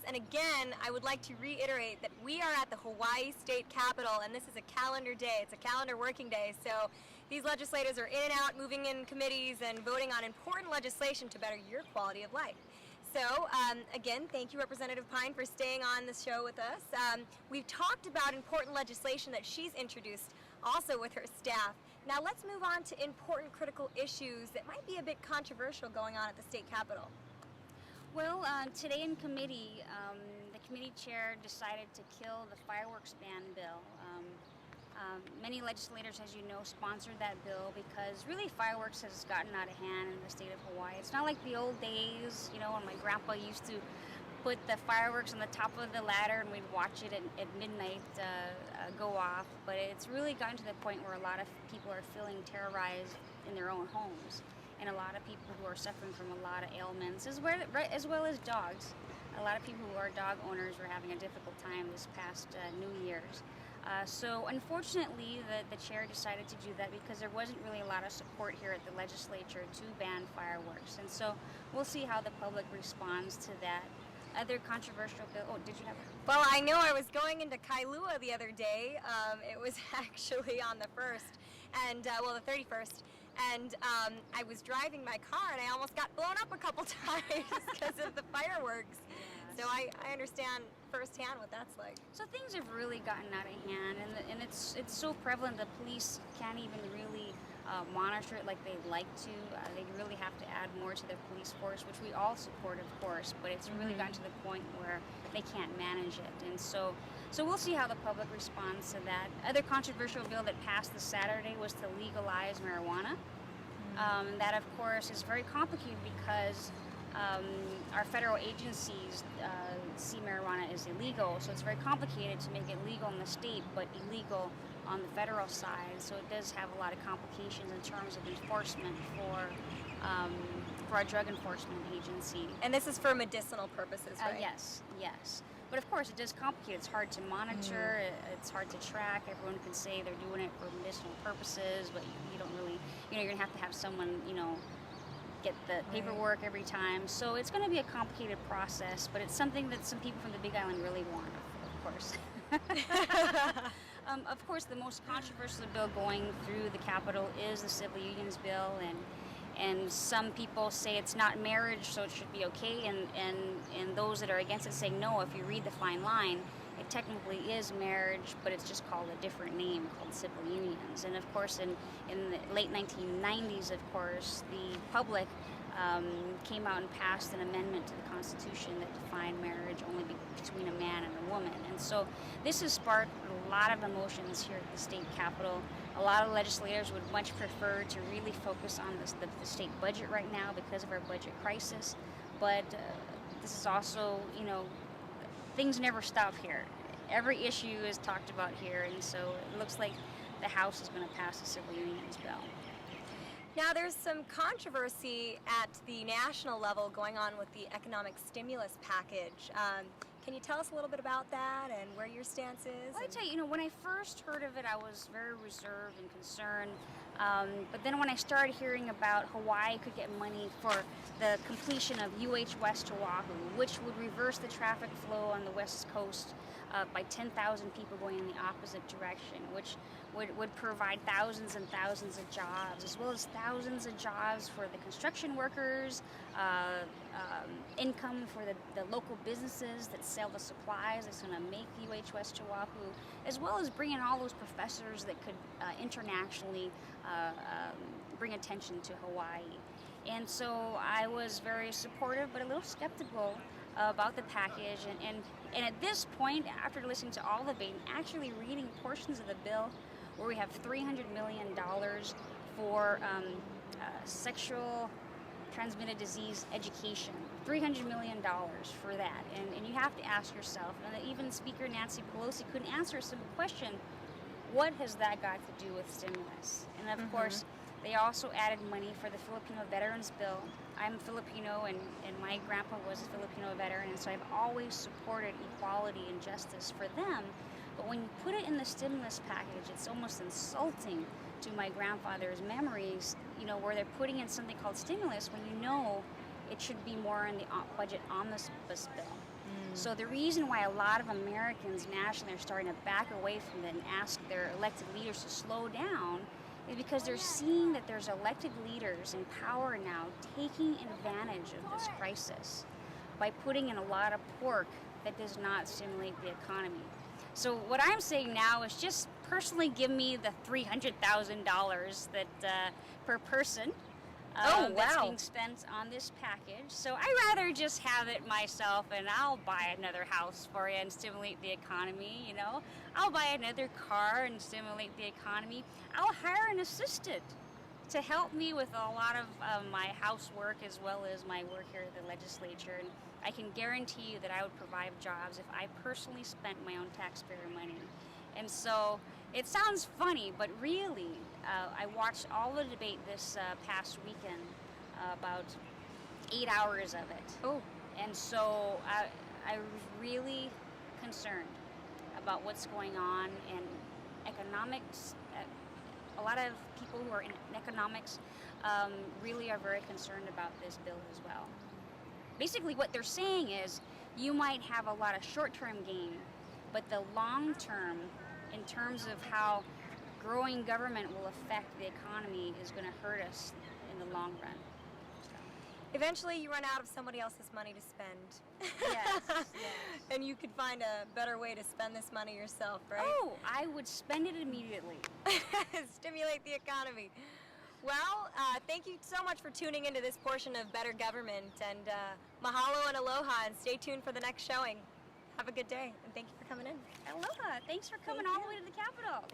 And again, I would like to reiterate that we are at the Hawaii State Capitol, and this is a calendar day. It's a calendar working day, so these legislators are in and out, moving in committees and voting on important legislation to better your quality of life. So, again, thank you, Representative Pine, for staying on the show with us. We've talked about important legislation that she's introduced also with her staff. Now let's move on to important critical issues that might be a bit controversial going on at the state capitol. Well, today in committee, the committee chair decided to kill the fireworks ban bill. Many legislators, as you know, sponsored that bill because really fireworks has gotten out of hand in the state of Hawaii. It's not like the old days, when my grandpa used to put the fireworks on the top of the ladder and we'd watch it at midnight go off. But it's really gotten to the point where a lot of people are feeling terrorized in their own homes. And a lot of people who are suffering from a lot of ailments, as well as dogs. A lot of people who are dog owners were having a difficult time this past New Year's. So unfortunately, the chair decided to do that because there wasn't really a lot of support here at the legislature to ban fireworks. And so we'll see how the public responds to that. Other controversial bill. Oh, did you have? Well, I know I was going into Kailua the other day. It was actually on the 1st, and the 31st. And I was driving my car and I almost got blown up a couple times because of the fireworks. Yes. So I understand firsthand what that's like. So things have really gotten out of hand, and it's so prevalent the police can't even really monitor it like they'd like to. They really have to add more to their police force, which we all support, of course, but it's really gotten to the point where they can't manage it. And so we'll see how the public responds to that. Other controversial bill that passed this Saturday was to legalize marijuana. That, of course, is very complicated because our federal agencies see marijuana as illegal, so it's very complicated to make it legal in the state but illegal on the federal side. So it does have a lot of complications in terms of enforcement for our drug enforcement agency. And this is for medicinal purposes, right? Yes. But of course, it is complicated. It's hard to monitor. It's hard to track. Everyone can say they're doing it for medicinal purposes, but you don't really, you're going to have someone, get the paperwork every time. So it's going to be a complicated process, but it's something that some people from the Big Island really want, of course. Of course, the most controversial bill going through the Capitol is the Civil Unions Bill, and some people say it's not marriage, so it should be okay, and those that are against it say no. If you read the fine line, it technically is marriage, but it's just called a different name, called civil unions. And of course, in the late 1990s, of course, the public came out and passed an amendment to the Constitution that defined marriage only between a man and a woman. And so this has sparked a lot of emotions here at the state capitol. A lot of legislators would much prefer to really focus on the state budget right now because of our budget crisis. But this is also, things never stop here. Every issue is talked about here, and so it looks like the House is going to pass the Civil Unions Bill. Now, there's some controversy at the national level going on with the economic stimulus package. Can you tell us a little bit about that and where your stance is? Well, I tell you, when I first heard of it, I was very reserved and concerned. But then when I started hearing about Hawaii could get money for the completion of UH West to Oahu, which would reverse the traffic flow on the West Coast by 10,000 people going in the opposite direction, which would provide thousands and thousands of jobs, as well as thousands of jobs for the construction workers, income for the local businesses that sell the supplies that's going to make UH West to Oahu, as well as bringing all those professors that could internationally bring attention to Hawaii. And so I was very supportive but a little skeptical about the package, and at this point, after listening to all the debate and actually reading portions of the bill where we have $300 million for sexual transmitted disease education, $300 million for that, and you have to ask yourself, and even Speaker Nancy Pelosi couldn't answer a simple question: what has that got to do with stimulus? And of course, they also added money for the Filipino Veterans Bill. I'm Filipino, and my grandpa was a Filipino veteran, and so I've always supported equality and justice for them. But when you put it in the stimulus package, it's almost insulting to my grandfather's memories, where they're putting in something called stimulus when it should be more in the budget omnibus bill. So the reason why a lot of Americans nationally are starting to back away from it and ask their elected leaders to slow down is because they're seeing that there's elected leaders in power now taking advantage of this crisis by putting in a lot of pork that does not stimulate the economy. So what I'm saying now is just personally give me the $300,000 that per person that's being spent on this package. So I'd rather just have it myself, and I'll buy another house for you and stimulate the economy, you know. I'll buy another car and stimulate the economy. I'll hire an assistant to help me with a lot of my housework as well as my work here at the legislature. And I can guarantee you that I would provide jobs if I personally spent my own taxpayer money. And so it sounds funny, but really, I watched all the debate this past weekend, about 8 hours of it. Oh. And so I was really concerned about what's going on in economics. A lot of people who are in economics really are very concerned about this bill as well. Basically what they're saying is you might have a lot of short-term gain, but the long term, in terms of how growing government will affect the economy, is going to hurt us in the long run. Eventually you run out of somebody else's money to spend. Yes, yes. And you could find a better way to spend this money yourself, right? Oh, I would spend it immediately. Stimulate the economy. Well, thank you so much for tuning into this portion of Better Government, and mahalo and aloha, and stay tuned for the next showing. Have a good day, and thank you for coming in. Aloha. Thanks for coming all the way to the Capitol.